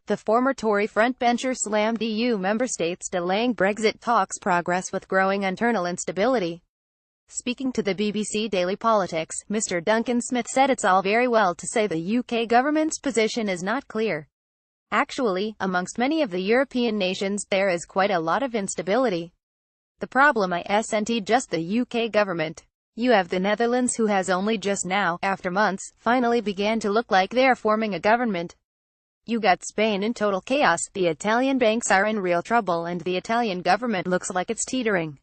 The former Tory frontbencher slammed EU member states delaying Brexit talks progress with growing internal instability. Speaking to the BBC Daily Politics, Mr. Duncan Smith said it's all very well to say the UK government's position is not clear. Actually, amongst many of the European nations, there is quite a lot of instability. The problem isn't just the UK government. You have the Netherlands, who has only just now, after months, finally began to look like they're forming a government. You got Spain in total chaos, the Italian banks are in real trouble, and the Italian government looks like it's teetering.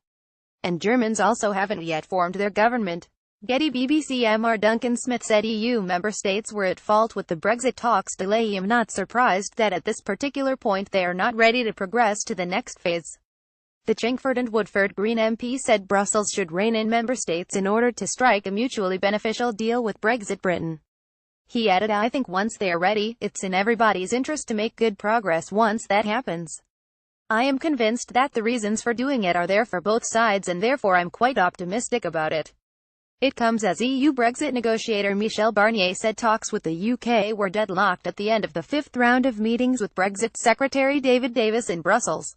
And Germans also haven't yet formed their government. Getty BBC Mr. Duncan Smith said EU member states were at fault with the Brexit talks delay. I'm not surprised that at this particular point they are not ready to progress to the next phase. The Chingford and Woodford Green MP said Brussels should rein in member states in order to strike a mutually beneficial deal with Brexit Britain. He added, I think once they are ready, it's in everybody's interest to make good progress once that happens. I am convinced that the reasons for doing it are there for both sides, and therefore I'm quite optimistic about it. It comes as EU Brexit negotiator Michel Barnier said talks with the UK were deadlocked at the end of the fifth round of meetings with Brexit Secretary David Davis in Brussels.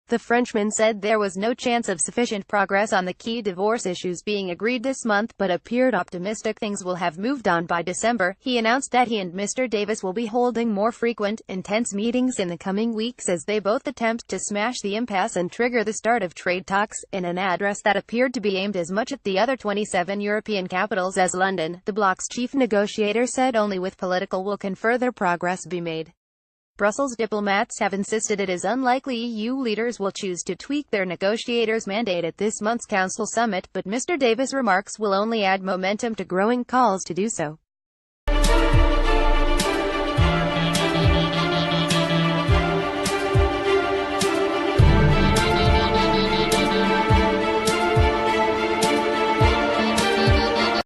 The Frenchman said there was no chance of sufficient progress on the key divorce issues being agreed this month, but appeared optimistic things will have moved on by December. He announced that he and Mr. Davis will be holding more frequent, intense meetings in the coming weeks as they both attempt to smash the impasse and trigger the start of trade talks. In an address that appeared to be aimed as much at the other 27 European capitals as London, the bloc's chief negotiator said only with political will can further progress be made. Brussels diplomats have insisted it is unlikely EU leaders will choose to tweak their negotiators' mandate at this month's Council summit, but Mr. Davis' remarks will only add momentum to growing calls to do so.